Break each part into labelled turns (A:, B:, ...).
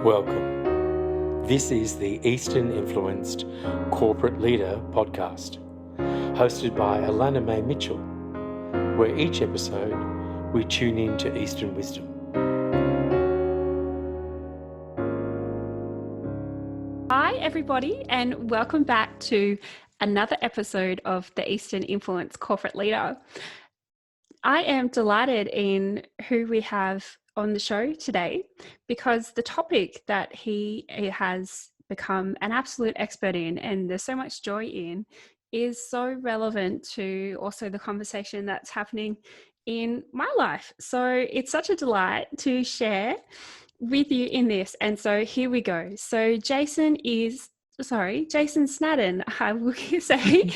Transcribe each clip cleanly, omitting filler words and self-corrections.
A: Welcome. This is the Eastern Influenced Corporate Leader podcast, hosted by Alana May Mitchell, where each episode we tune in to Eastern wisdom.
B: Hi, everybody, and welcome back to another episode of the Eastern Influence Corporate Leader. I am delighted in who we have on the show today because the topic that he has become an absolute expert in, and there's so much joy in, is so relevant to also the conversation that's happening in my life. So it's such a delight to share with you in this. And so here we go. So Jason Snaddon, I will say.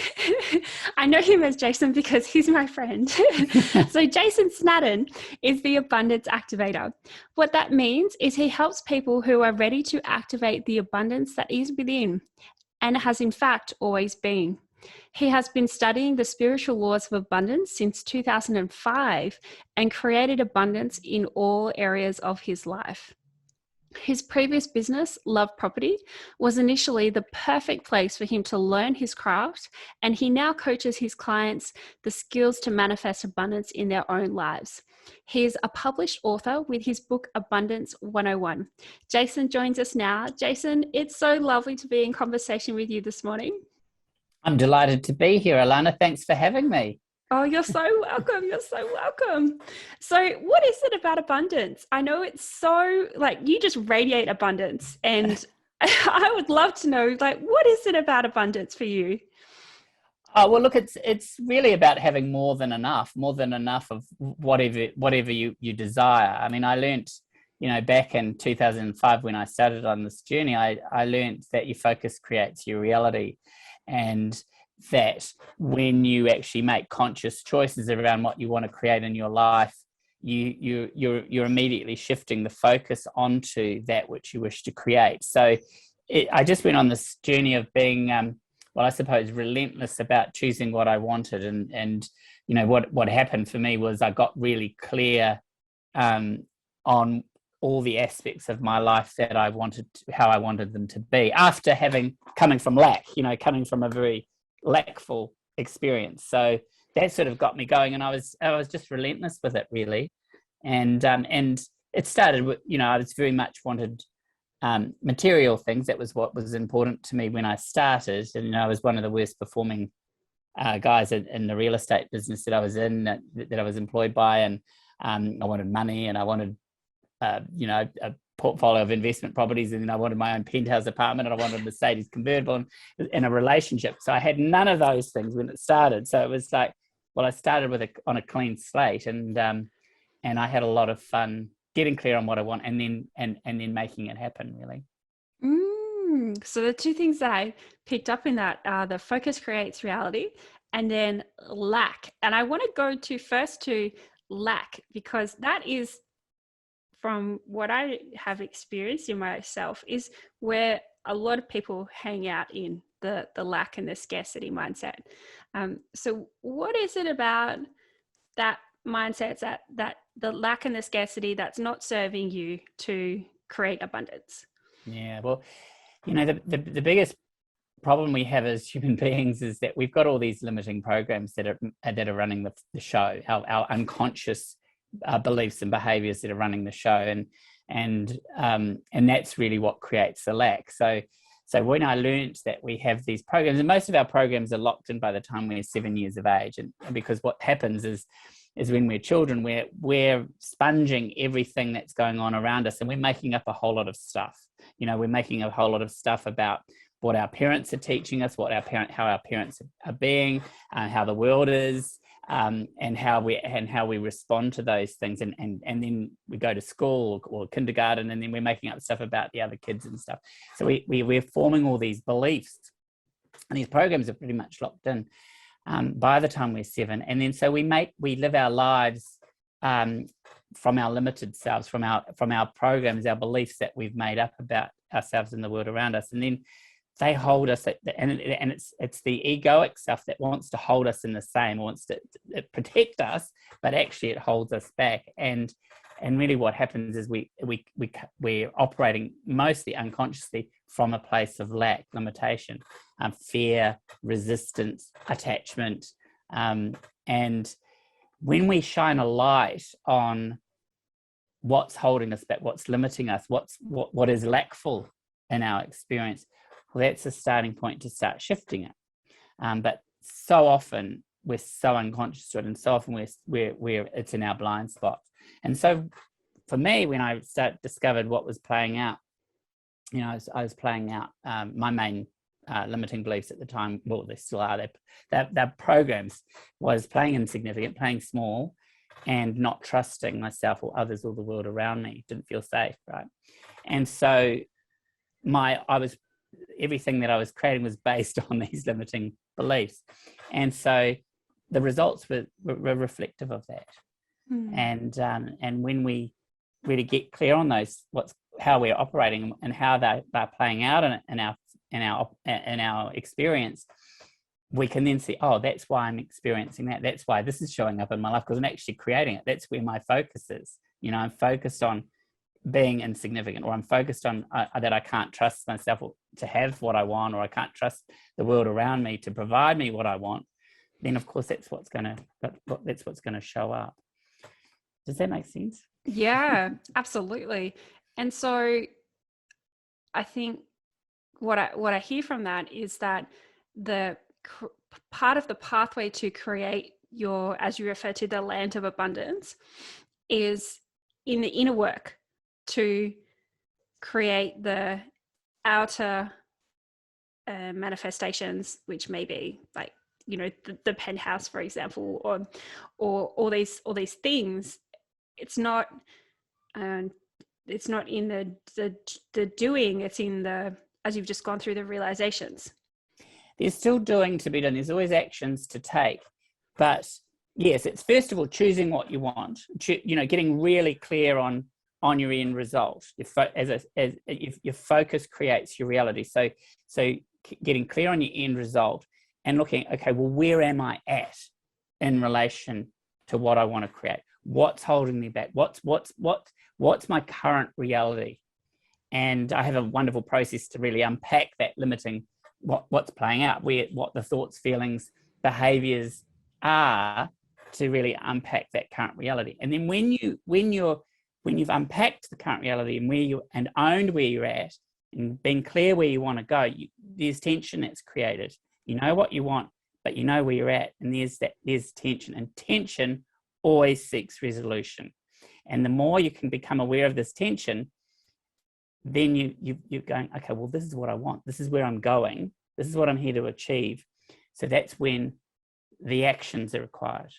B: I know him as Jason because he's my friend. So Jason Snaddon is the Abundance Activator. What that means is he helps people who are ready to activate the abundance that is within and has in fact always been. He has been studying the spiritual laws of abundance since 2005 and created abundance in all areas of his life. His previous business, Love Property, was initially the perfect place for him to learn his craft, and he now coaches his clients the skills to manifest abundance in their own lives. He is a published author with his book Abundance 101. Jason joins us now. Jason, it's so lovely to be in conversation with you this morning.
C: I'm delighted to be here, Alana. Thanks for having me.
B: Oh, you're so welcome. You're so welcome. So what is it about abundance? I know it's so, you just radiate abundance, and I would love to know, what is it about abundance for you?
C: Oh, well, look, it's really about having more than enough of whatever you desire. I mean, I learnt, back in 2005 when I started on this journey, I learnt that your focus creates your reality, and that when you actually make conscious choices around what you want to create in your life, you're immediately shifting the focus onto that which you wish to create. So I just went on this journey of being, I suppose, relentless about choosing what I wanted. And what happened for me was I got really clear on all the aspects of my life that I wanted, how I wanted them to be, after coming from lack, coming from a very lackful experience. So that sort of got me going, and I was just relentless with it, really. And it started with, I was very much wanted material things. That was what was important to me when I started. And I was one of the worst performing guys in the real estate business that I was in, that I was employed by, and I wanted money, and I wanted a portfolio of investment properties, and then I wanted my own penthouse apartment, and I wanted a Mercedes convertible, and a relationship. So I had none of those things when it started. So it was like, I started on a clean slate, and I had a lot of fun getting clear on what I want, and then making it happen, really.
B: So the two things that I picked up in that are the focus creates reality, and then lack. And I want to go to lack, because that is, from what I have experienced in myself, is where a lot of people hang out in the lack and the scarcity mindset. So what is it about that mindset, that the lack and the scarcity, that's not serving you to create abundance?
C: Yeah, well, the biggest problem we have as human beings is that we've got all these limiting programs that are running the show, our unconscious beliefs and behaviors that are running the show, and that's really what creates the lack. So when I learned that we have these programs, and most of our programs are locked in by the time we're 7 years of age, and because what happens is when we're children, we're sponging everything that's going on around us, and we're making up a whole lot of stuff. We're making a whole lot of stuff about what our parents are teaching us, how our parents are being, how the world is. And how we respond to those things, and then we go to school or kindergarten, and then we're making up stuff about the other kids and stuff. So we're forming all these beliefs, and these programs are pretty much locked in by the time we're 7. And then so we live our lives from our limited selves, from our programs, our beliefs that we've made up about ourselves and the world around us, and then they hold us, and it's the egoic stuff that wants to hold us in the same, wants to protect us, but actually it holds us back. And And really what happens is we're operating mostly unconsciously from a place of lack, limitation, fear, resistance, attachment. And when we shine a light on what's holding us back, what's limiting us, what is lackful in our experience, well, that's a starting point to start shifting it. But so often we're so unconscious to it, and so often we're it's in our blind spot. And so for me, when I discovered what was playing out, I was playing out my main limiting beliefs at the time. Well, they still are. Their programs was playing insignificant, playing small, and not trusting myself or others or the world around me. Didn't feel safe, right? And so everything that I was creating was based on these limiting beliefs, and so the results were reflective of that. And when we really get clear on those, how we're operating and how they're playing out in our experience, we can then see, oh, that's why I'm experiencing that. That's why this is showing up in my life, because I'm actually creating it. That's where my focus is. I'm focused on being insignificant, or I'm focused on that I can't trust myself to have what I want, or I can't trust the world around me to provide me what I want. Then of course that's what's going to show up. Does that make sense?
B: Yeah, absolutely. And so I think what I hear from that is that the part of the pathway to create your, as you refer to, the land of abundance, is in the inner work to create the outer manifestations, which may be like, the penthouse, for example, or all these things. It's not in the doing, it's in the, as you've just gone through, the realizations.
C: There's still doing to be done. There's always actions to take. But yes, it's first of all choosing what you want, getting really clear on your end result. Your focus creates your reality. So getting clear on your end result and looking, okay, well, where am I at in relation to what I want to create? What's holding me back? What's my current reality? And I have a wonderful process to really unpack that limiting, what's playing out, what the thoughts, feelings, behaviors are, to really unpack that current reality. And then when you've unpacked the current reality and owned where you're at and been clear where you want to go, there's tension that's created. You know what you want, but you know where you're at, and there's tension, and tension always seeks resolution. And the more you can become aware of this tension, then you're going, okay, well, this is what I want. This is where I'm going. This is what I'm here to achieve. So that's when the actions are required.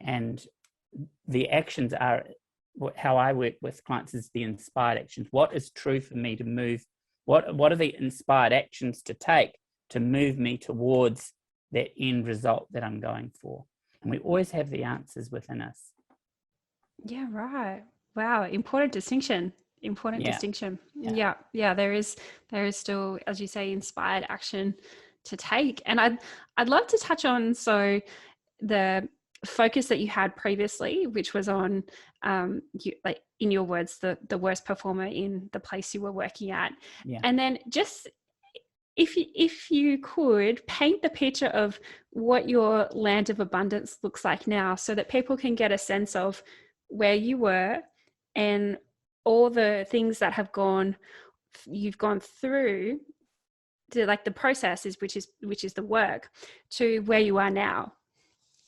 C: And the actions are, how I work with clients is the inspired actions. What is true for me to move? What are the inspired actions to take to move me towards that end result that I'm going for? And we always have the answers within us.
B: Yeah, right. Wow. Important distinction. Distinction. Yeah. There is still, as you say, inspired action to take. And I'd love to touch on, so the focus that you had previously, which was on, like, in your words, the worst performer in the place you were working at.
C: Yeah.
B: And then just, if you could paint the picture of what your land of abundance looks like now, so that people can get a sense of where you were and all the things that you've gone through, to, like, the processes, which is the work, to where you are now.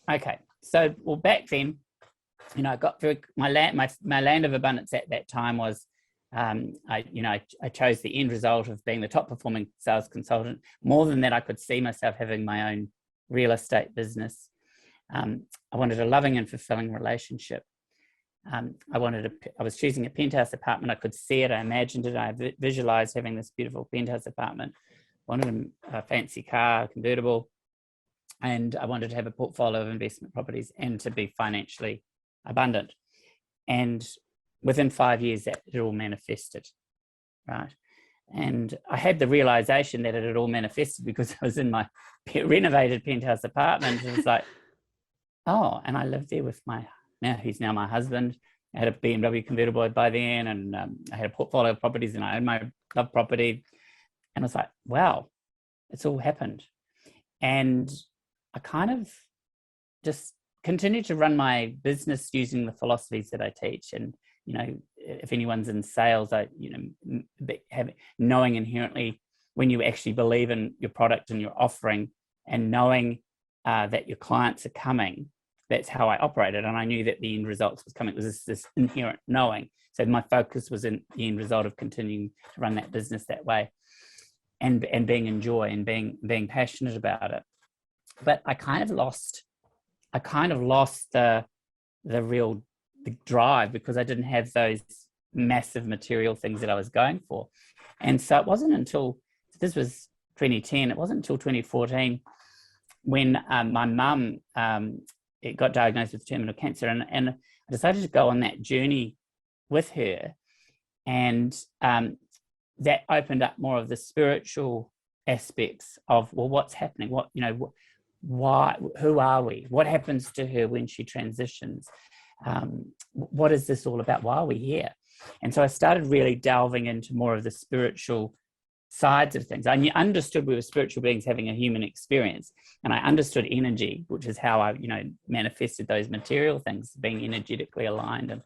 C: Okay. So, well, back then, I got through my land of abundance at that time was, I chose the end result of being the top performing sales consultant. More than that, I could see myself having my own real estate business. I wanted a loving and fulfilling relationship. I was choosing a penthouse apartment. I could see it. I imagined it. I visualized having this beautiful penthouse apartment. Wanted a fancy car, a convertible, and I wanted to have a portfolio of investment properties and to be financially abundant. And within 5 years, that it all manifested, right? And I had the realization that it had all manifested because I was in my renovated penthouse apartment. It was like, oh, and I lived there with he's now my husband, I had a BMW convertible by then, and I had a portfolio of properties, and I owned my love property. And I was like, wow, it's all happened. And I kind of just continued to run my business using the philosophies that I teach. And, you know, if anyone's in sales, knowing inherently when you actually believe in your product and your offering, and knowing that your clients are coming, that's how I operated. And I knew that the end results was coming. It was this inherent knowing. So my focus was in the end result of continuing to run that business that way, and being in joy and being passionate about it. But I kind of lost the drive, because I didn't have those massive material things that I was going for. And so it wasn't until, this was 2010, it wasn't until 2014 when my mum got diagnosed with terminal cancer, and I decided to go on that journey with her. And that opened up more of the spiritual aspects of, well, what's happening? What, you know, why, who are we? What happens to her when she transitions? What is this all about? Why are we here? And so I started really delving into more of the spiritual sides of things. I understood we were spiritual beings having a human experience, and I understood energy, which is how I, you know, manifested those material things, being energetically aligned and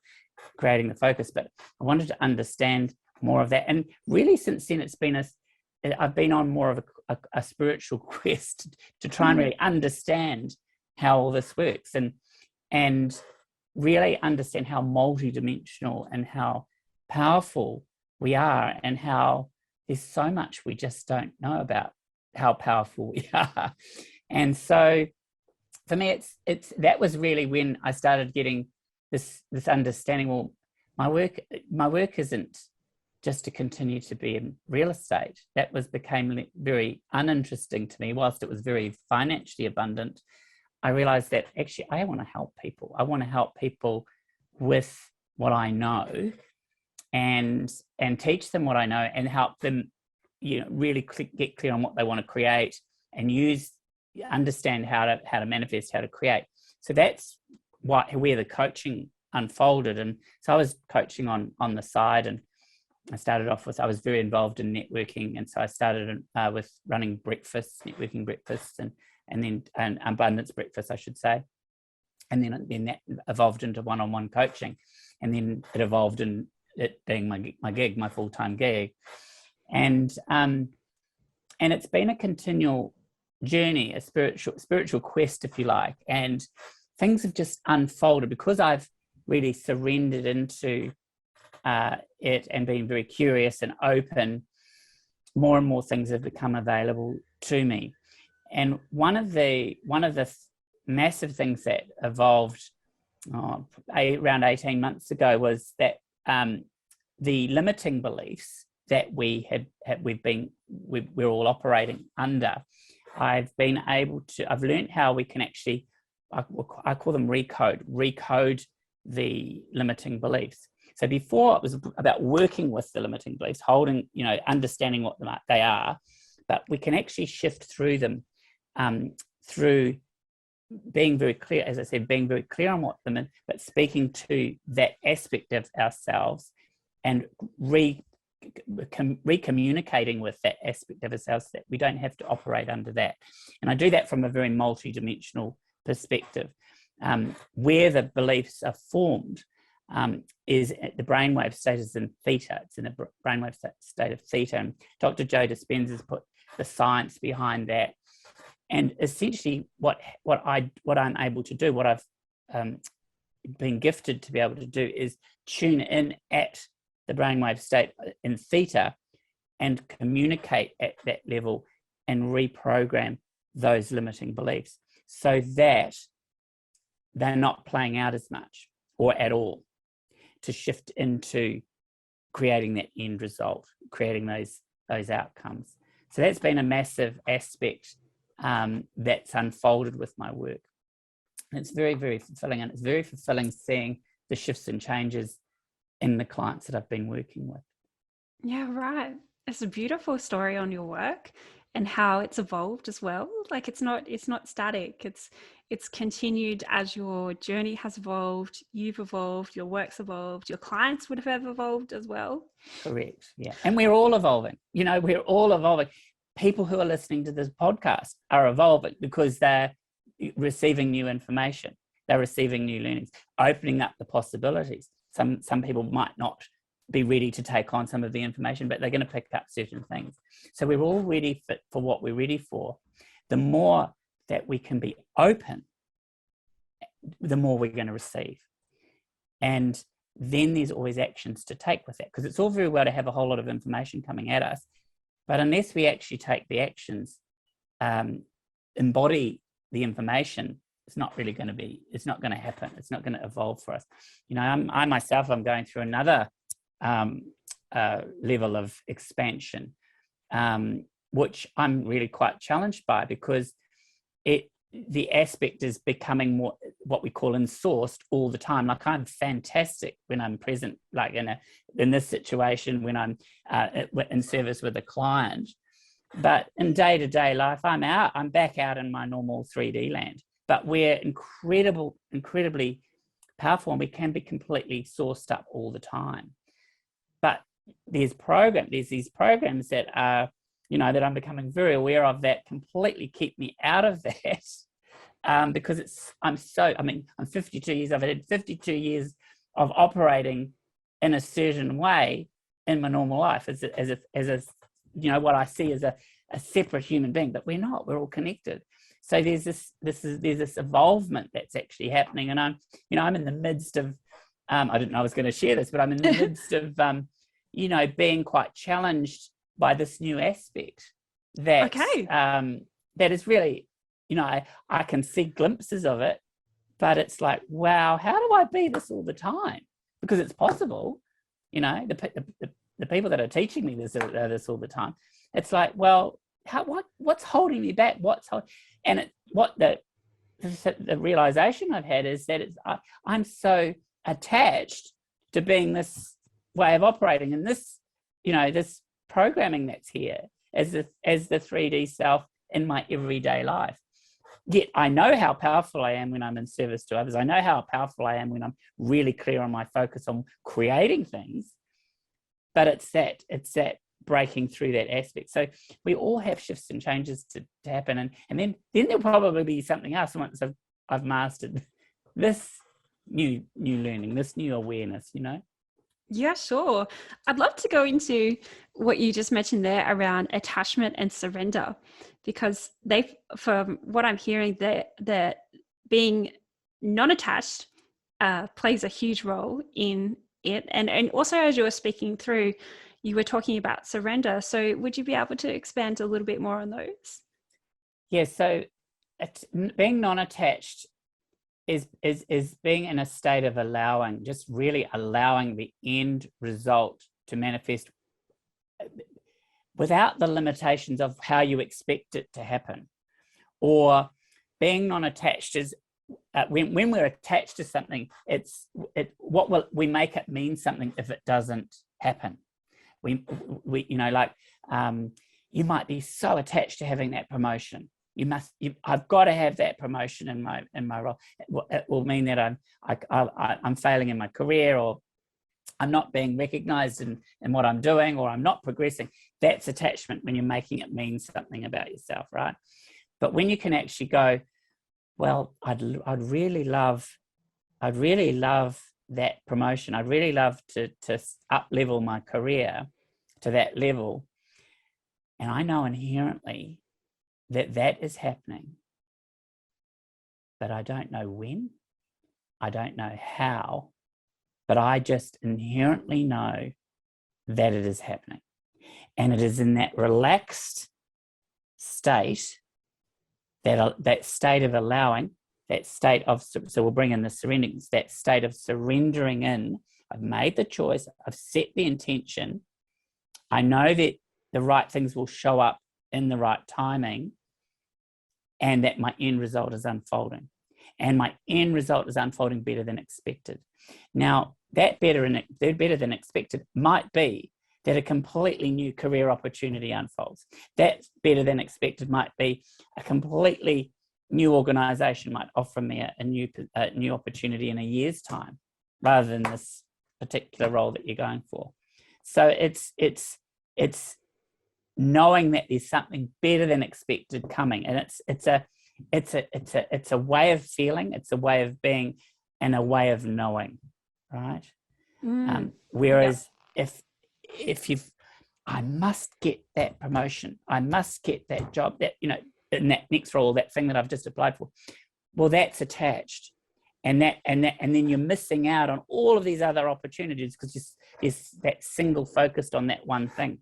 C: creating the focus. But I wanted to understand more of that. And really, since then, I've been on more of a spiritual quest to try and really understand how all this works, and really understand how multidimensional and how powerful we are, and how there's so much we just don't know about how powerful we are. And so for me, that was really when I started getting this understanding. Well, my work isn't just to continue to be in real estate. That became very uninteresting to me. Whilst it was very financially abundant, I realized that actually I want to help people. I want to help people with what I know, and teach them what I know, and help them, you know, really get clear on what they want to create, and understand how to manifest, how to create. So that's where the coaching unfolded. And so I was coaching on the side, and I started off with, I was very involved in networking. And so I started with running breakfasts, networking breakfasts, and then abundance breakfast, I should say. And then that evolved into one-on-one coaching. And then it evolved in it being my gig, my full-time gig. And it's been a continual journey, a spiritual quest, if you like. And things have just unfolded because I've really surrendered into it and been very curious and open. More and more things have become available to me. And one of the massive things that evolved around 18 months ago was that the limiting beliefs that we're all operating under, I've learned how we can actually, I call them recode the limiting beliefs. So before it was about working with the limiting beliefs, understanding what they are, but we can actually shift through them through being very clear, as I said, being very clear on what them is, but speaking to that aspect of ourselves and recommunicating with that aspect of ourselves, that we don't have to operate under that. And I do that from a very multidimensional perspective. Where the beliefs are formed is the brainwave state is in theta. It's in a brainwave state of theta. And Dr. Joe Dispenza's put the science behind that. And essentially what I'm able to do, what I've been gifted to be able to do, is tune in at the brainwave state in theta and communicate at that level and reprogram those limiting beliefs so that they're not playing out as much or at all, to shift into creating that end result, creating those outcomes. So that's been a massive aspect that's unfolded with my work. And it's very, very fulfilling. And it's very fulfilling seeing the shifts and changes in the clients that I've been working with.
B: Yeah, right. It's a beautiful story on your work and how it's evolved as well. Like it's not static. it's continued as your journey has evolved, you've evolved, your work's evolved, your clients would have evolved as well.
C: Correct. Yeah. And we're all evolving. We're all evolving. People who are listening to this podcast are evolving because they're receiving new information. They're receiving new learnings, opening up the possibilities. Some people might not be ready to take on some of the information, but they're going to pick up certain things. So we're all ready for what we're ready for. The more that we can be open, the more we're going to receive. And then there's always actions to take with that, because it's all very well to have a whole lot of information coming at us, but unless we actually take the actions, embody the information, it's not going to happen. It's not going to evolve for us. I myself, I'm going through another level of expansion, which I'm really quite challenged by, because the aspect is becoming more what we call insourced all the time. Like, I'm fantastic when I'm present, like in this situation, when I'm in service with a client, but in day-to-day life, I'm back out in my normal 3D land. But we're incredibly powerful, and we can be completely sourced up all the time. But there's these programs that are, that I'm becoming very aware of, that completely keep me out of that, because I'm 52 years. I've had 52 years of operating in a certain way in my normal life as what I see as a separate human being, but we're not. We're all connected. So there's this evolvement that's actually happening, and I'm in the midst of, I didn't know I was going to share this, but I'm in the midst of, being quite challenged by this new aspect that, that is really, I can see glimpses of it, but it's like, wow, how do I be this all the time? Because it's possible, the people that are teaching me this are this all the time. It's like, well, what's holding me back? The realization I've had is that I'm so attached to being this way of operating, and this, this programming that's here as the 3D self in my everyday life. Yet I know how powerful I am when I'm in service to others. I know how powerful I am when I'm really clear on my focus on creating things. But it's that breaking through that aspect. So we all have shifts and changes to happen, and then there'll probably be something else once I've mastered this new learning, this new awareness.
B: Yeah, sure. I'd love to go into what you just mentioned there around attachment and surrender, because from what I'm hearing, that being non-attached plays a huge role in it. And also, as you were speaking through, you were talking about surrender. So would you be able to expand a little bit more on those?
C: Yeah, so being non-attached is being in a state of allowing, just really allowing the end result to manifest without the limitations of how you expect it to happen. Or being non-attached is when we're attached to something, we make it mean something if it doesn't happen. We you might be so attached to having that promotion. I've got to have that promotion in my role. It will mean that I'm failing in my career, or I'm not being recognized in what I'm doing, or I'm not progressing. That's attachment, when you're making it mean something about yourself, right? But when you can actually go, well, I'd really love that promotion. I'd really love to up level my career to that level. And I know inherently that is happening, but I don't know when, I don't know how, but I just inherently know that it is happening. And it is in that relaxed state, that state of allowing, that state of, so we'll bring in the surrendering, that state of surrendering in. I've made the choice, I've set the intention, I know that the right things will show up in the right timing, and that my end result is unfolding. And my end result is unfolding better than expected. Now, that better than expected might be that a completely new career opportunity unfolds. That better than expected might be a completely new organization might offer me a new opportunity in a year's time, rather than this particular role that you're going for. So it's knowing that there's something better than expected coming, and it's a way of feeling, it's a way of being, and a way of knowing, right? Whereas if you've, I must get that promotion, I must get that job, that, you know, in that next role, that thing that I've just applied for, well, that's attached, and then you're missing out on all of these other opportunities because there's that single focused on that one thing.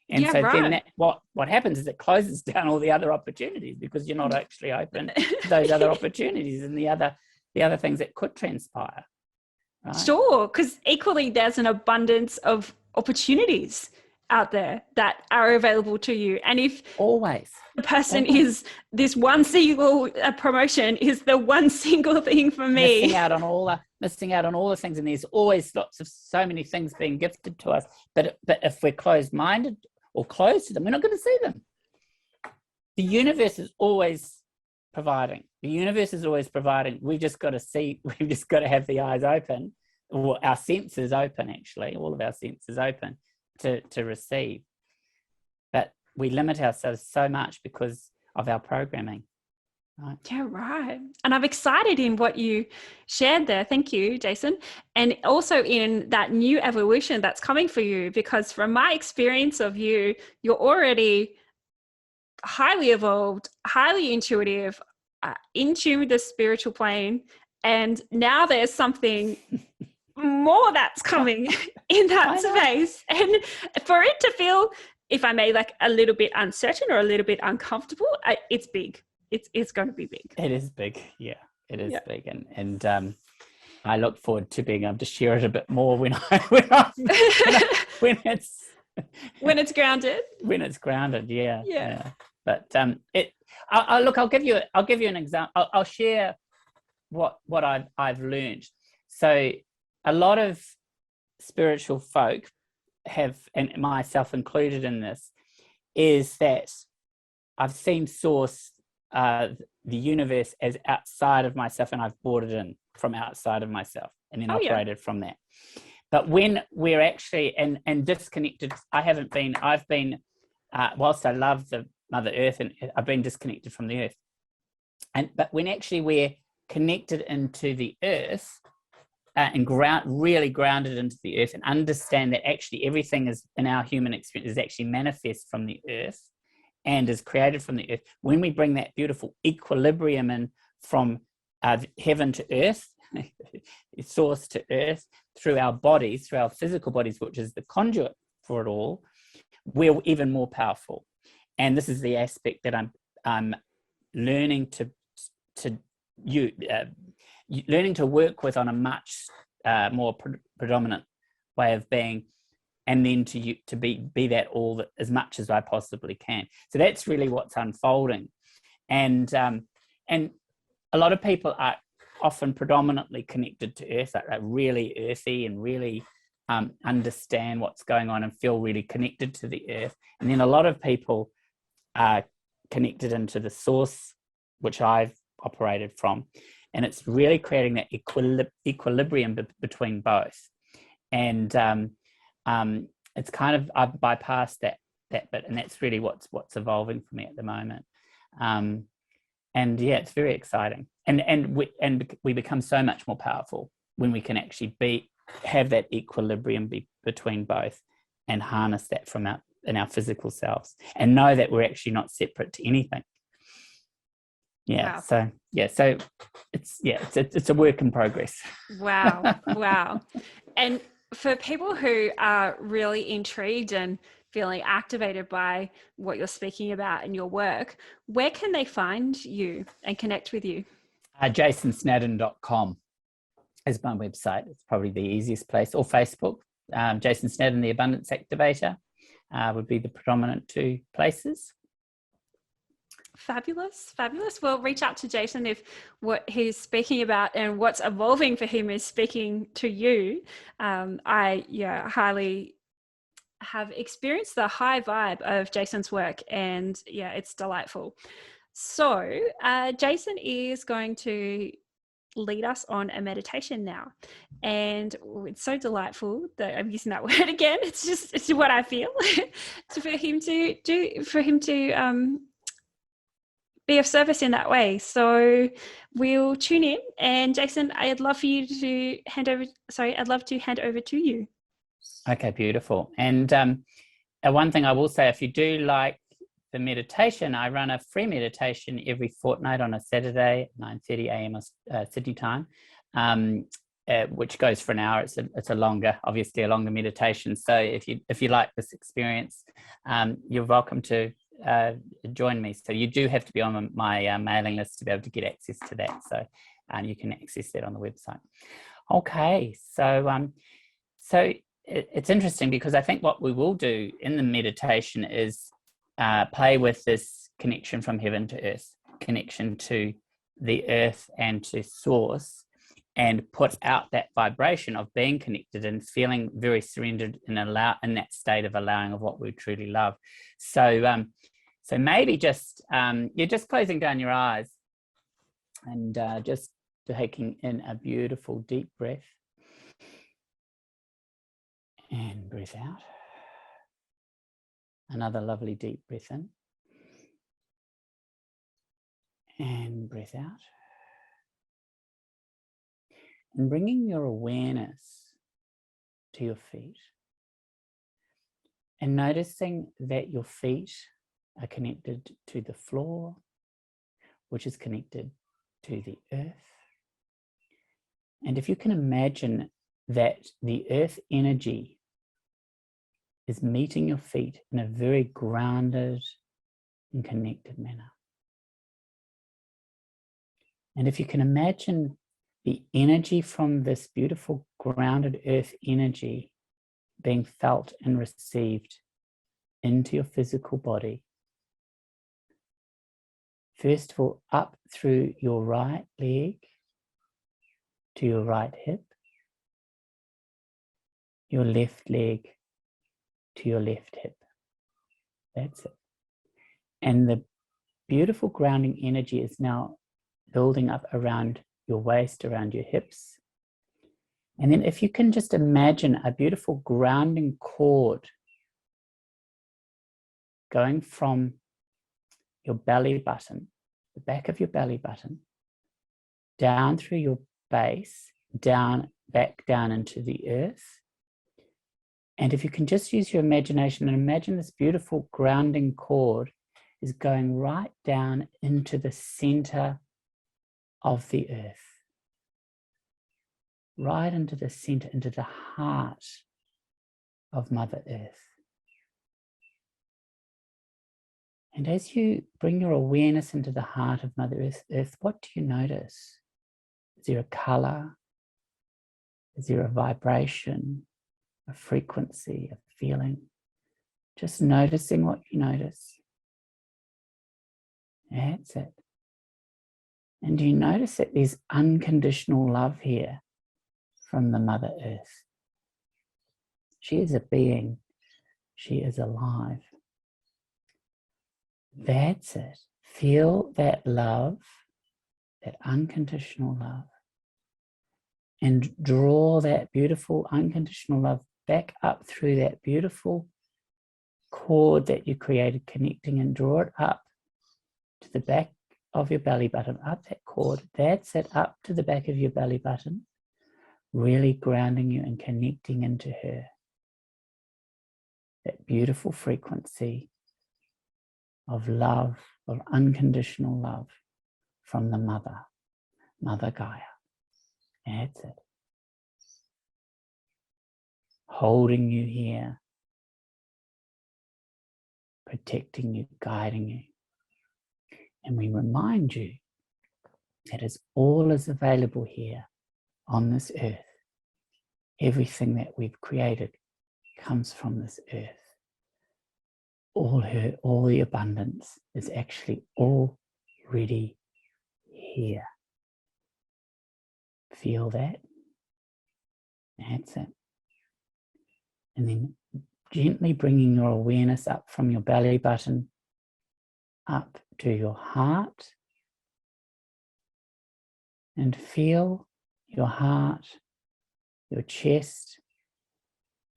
C: And then what happens is it closes down all the other opportunities, because you're not actually open to those other opportunities and the other things that could transpire. Right?
B: Sure, because equally there's an abundance of opportunities out there that are available to you. And if
C: always
B: the person is this one single promotion is the one single thing for me,
C: missing out on all the things, and there's always so many things being gifted to us, but if we're closed-minded or closed to them, we're not going to see them. The universe is always providing. We've just got to have the eyes open, or our senses open, actually, all of our senses open to receive. But we limit ourselves so much because of our programming. Right?
B: Yeah, right. And I'm excited in what you shared there. Thank you, Jason. And also in that new evolution that's coming for you, because from my experience of you, you're already highly evolved, highly intuitive, in tune with the spiritual plane. And now there's something more that's coming in that space. And for it to feel, if I may, like a little bit uncertain or a little bit uncomfortable, it's big. It's going to be big.
C: It is big. Yeah, it is big. And I look forward to being able to share it a bit more when it's
B: grounded.
C: When it's grounded, yeah. But I'll give you an example. I'll share what I've learned. So a lot of spiritual folk have, and myself included in this, is that I've seen Source, the universe, as outside of myself, and I've brought it in from outside of myself and then operated from that. But when we're actually and disconnected, I've been whilst I love the Mother Earth, and I've been disconnected from the earth. But when actually we're connected into the earth, and really grounded into the earth, and understand that actually everything is in our human experience is actually manifest from the earth and is created from the earth. When we bring that beautiful equilibrium in from heaven to earth, source to earth, through our bodies, through our physical bodies, which is the conduit for it all, we're even more powerful. And this is the aspect that I'm learning learning to work with on a much more predominant way of being, and then to be that all as much as I possibly can. So that's really what's unfolding, and a lot of people are often predominantly connected to earth, like really earthy, and really understand what's going on and feel really connected to the earth. And then a lot of people are connected into the source, which I've operated from. And it's really creating that equilibrium between both. And it's kind of, I've bypassed that bit, and that's really what's evolving for me at the moment. And yeah, it's very exciting. And we become so much more powerful when we can actually have that equilibrium between both, and harness that in our physical selves, and know that we're actually not separate to anything. Yeah. Wow. So it's a work in progress.
B: Wow. And for people who are really intrigued and feeling activated by what you're speaking about in your work, where can they find you and connect with you?
C: jasonsnaddon.com is my website. It's probably the easiest place, or Facebook. Jason Snaddon, the Abundance Activator, would be the predominant two places.
B: Fabulous. Well, reach out to Jason if what he's speaking about and what's evolving for him is speaking to you. I highly have experienced the high vibe of Jason's work, and it's delightful. So Jason is going to lead us on a meditation now, and it's so delightful that I'm using that word again. It's what I feel for him to be of service in that way. So we'll tune in, and Jason, I'd love to hand over to you.
C: Okay, beautiful. And one thing I will say, if you do like the meditation, I run a free meditation every fortnight on a Saturday at 9:30 a.m. Sydney time, which goes for an hour. It's a longer meditation. So if you like this experience, you're welcome to join me. So you do have to be on my mailing list to be able to get access to that. So you can access that on the website. Okay, so it's interesting, because I think what we will do in the meditation is play with this connection from heaven to earth, connection to the earth and to source, and put out that vibration of being connected and feeling very surrendered in that state of allowing of what we truly love. So maybe just you're just closing down your eyes and just taking in a beautiful deep breath, and breath out. Another lovely deep breath in, and breath out. And bringing your awareness to your feet, and noticing that your feet are connected to the floor, which is connected to the earth. And if you can imagine that the earth energy is meeting your feet in a very grounded and connected manner. And if you can imagine the energy from this beautiful grounded earth energy being felt and received into your physical body, first of all, up through your right leg to your right hip, your left leg to your left hip. That's it. And the beautiful grounding energy is now building up around your waist, around your hips. And then if you can just imagine a beautiful grounding cord going from your belly button, the back of your belly button, down through your base, back down into the earth. And if you can just use your imagination and imagine this beautiful grounding cord is going right down into the center of the earth, right into the center, into the heart of Mother Earth. And as you bring your awareness into the heart of Mother Earth, what do you notice? Is there a color? Is there a vibration, a frequency, a feeling? Just noticing what you notice. That's it. And do you notice that there's unconditional love here from the Mother Earth? She is a being. She is alive. That's it. Feel that love, that unconditional love, and draw that beautiful unconditional love back up through that beautiful cord that you created, connecting, and draw it up to the back of your belly button, up that cord. That's it, up to the back of your belly button, really grounding you and connecting into her. That beautiful frequency of love, of unconditional love from the Mother Gaia. That's it. Holding you here, protecting you, guiding you. And we remind you that all is available here on this earth. Everything that we've created comes from this earth. All the abundance is actually already here. Feel that? That's it. And then gently bringing your awareness up from your belly button, up to your heart and feel your heart, your chest,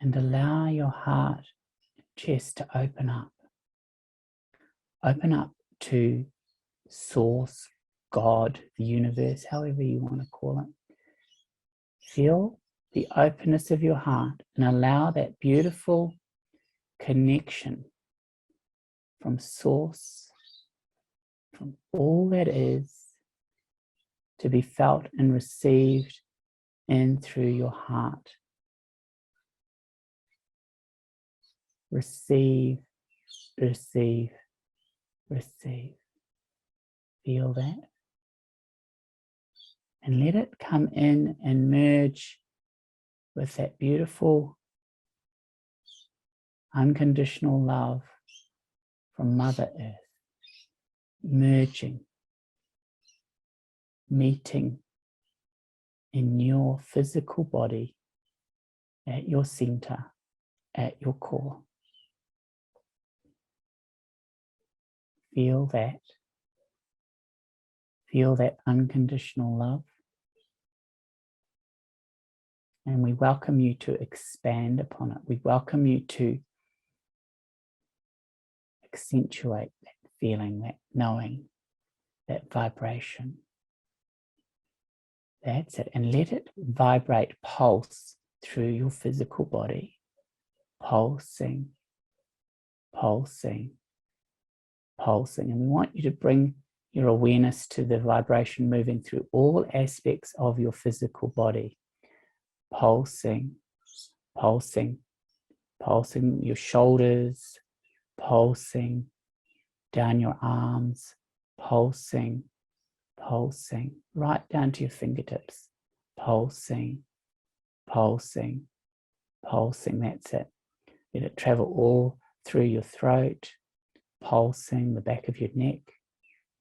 C: and allow your heart, chest to open up. Open up to Source, God, the universe, however you want to call it. Feel the openness of your heart and allow that beautiful connection from Source, from all that is, to be felt and received in through your heart. Receive, receive, receive. Feel that. And let it come in and merge with that beautiful unconditional love from Mother Earth. Merging, meeting in your physical body, at your center, at your core. Feel that. Feel that unconditional love. And we welcome you to expand upon it. We welcome you to accentuate that feeling, that knowing, that vibration. That's it. And let it vibrate, pulse through your physical body. Pulsing, pulsing, pulsing. And we want you to bring your awareness to the vibration moving through all aspects of your physical body. Pulsing, pulsing, pulsing your shoulders, pulsing down your arms, pulsing, pulsing, right down to your fingertips. Pulsing, pulsing, pulsing. That's it. Let it travel all through your throat, pulsing the back of your neck,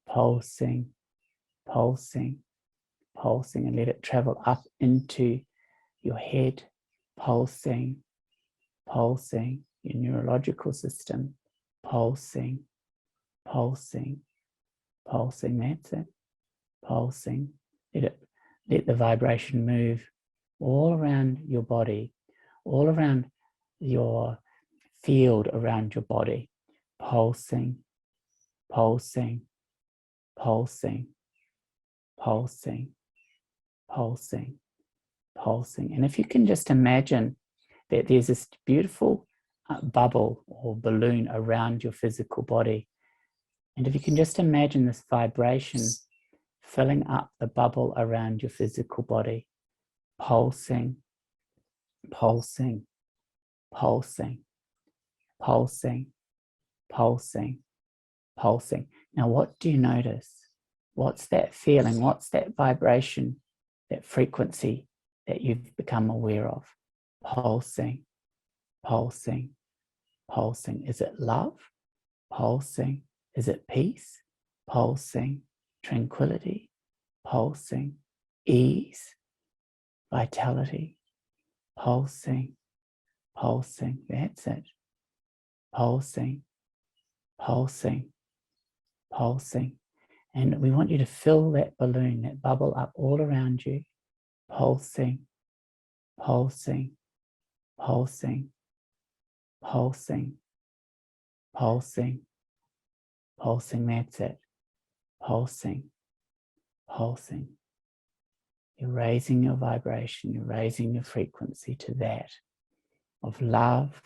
C: pulsing, pulsing, pulsing, and let it travel up into your head, pulsing, pulsing, your neurological system, pulsing, pulsing, pulsing. That's it. Pulsing. Let the vibration move all around your body, all around your field around your body. Pulsing, pulsing, pulsing, pulsing, pulsing, pulsing. And if you can just imagine that there's this beautiful bubble or balloon around your physical body. And if you can just imagine this vibration filling up the bubble around your physical body, pulsing, pulsing, pulsing, pulsing, pulsing, pulsing. Now, what do you notice? What's that feeling? What's that vibration, that frequency that you've become aware of? Pulsing, pulsing, pulsing. Is it love? Pulsing. Is it peace? Pulsing. Tranquility? Pulsing. Ease? Vitality? Pulsing, pulsing. That's it. Pulsing, pulsing, pulsing. And we want you to fill that balloon, that bubble up all around you. Pulsing, pulsing, pulsing, pulsing, pulsing, pulsing. That's it. Pulsing, pulsing. You're raising your vibration, you're raising your frequency to that of love,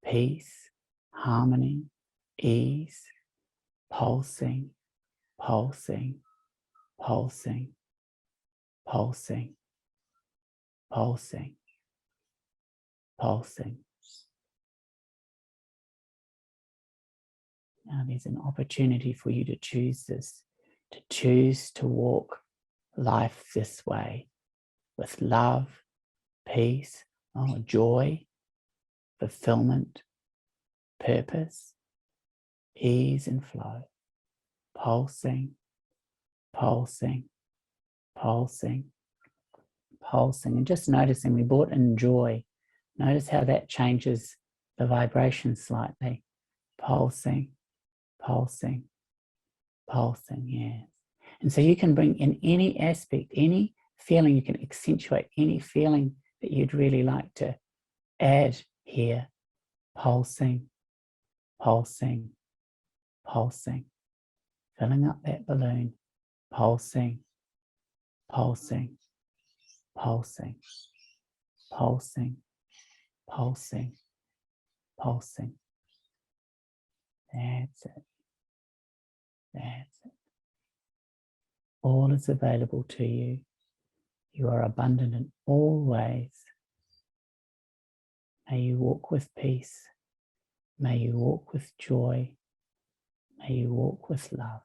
C: peace, harmony, ease, pulsing, pulsing, pulsing, pulsing, pulsing, pulsing. Now there's an opportunity for you to choose this, to choose to walk life this way with love, peace, joy, fulfillment, purpose, ease and flow, pulsing, pulsing, pulsing, pulsing, and just noticing. We brought in joy. Notice how that changes the vibration slightly. Pulsing, pulsing, pulsing, yes. And so you can bring in any aspect, any feeling, you can accentuate any feeling that you'd really like to add here. Pulsing, pulsing, pulsing. Filling up that balloon. Pulsing, pulsing, pulsing, pulsing, pulsing, pulsing. That's it. That's it. All is available to you. You are abundant in all ways. May you walk with peace. May you walk with joy. May you walk with love.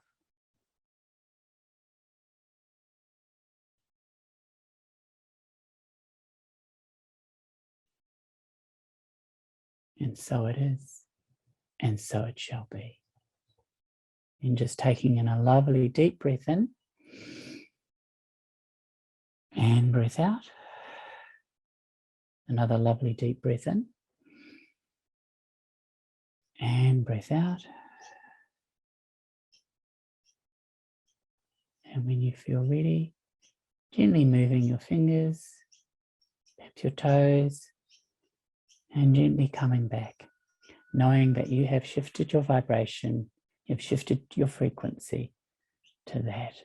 C: And so it is, and so it shall be. And just taking in a lovely deep breath in and breath out. Another lovely deep breath in and breath out. And when you feel ready, gently moving your fingers, perhaps your toes, and gently coming back, knowing that you have shifted your vibration, you've shifted your frequency to that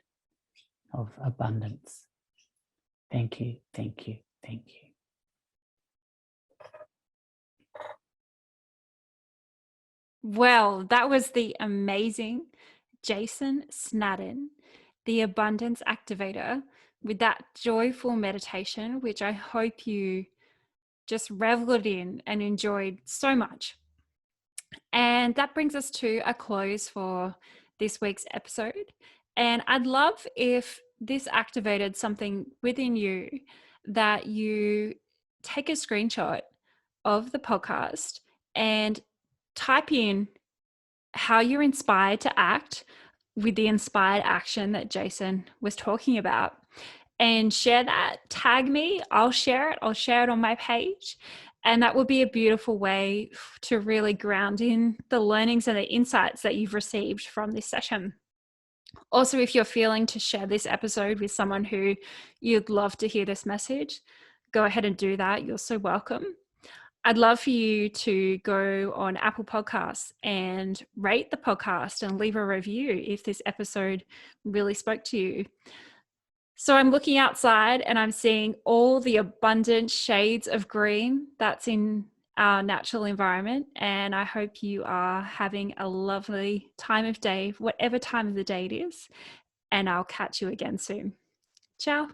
C: of abundance. Thank you, thank you, thank you.
B: Well, that was the amazing Jason Snaddon, the Abundance Activator, with that joyful meditation, which I hope you just reveled in and enjoyed so much. And that brings us to a close for this week's episode. And I'd love if this activated something within you that you take a screenshot of the podcast and type in how you're inspired to act with the inspired action that Jason was talking about, and share that. Tag me, I'll share it on my page. And that would be a beautiful way to really ground in the learnings and the insights that you've received from this session. Also, if you're feeling to share this episode with someone who you'd love to hear this message, go ahead and do that. You're so welcome. I'd love for you to go on Apple Podcasts and rate the podcast and leave a review if this episode really spoke to you. So I'm looking outside and I'm seeing all the abundant shades of green that's in our natural environment. And I hope you are having a lovely time of day, whatever time of the day it is. And I'll catch you again soon. Ciao.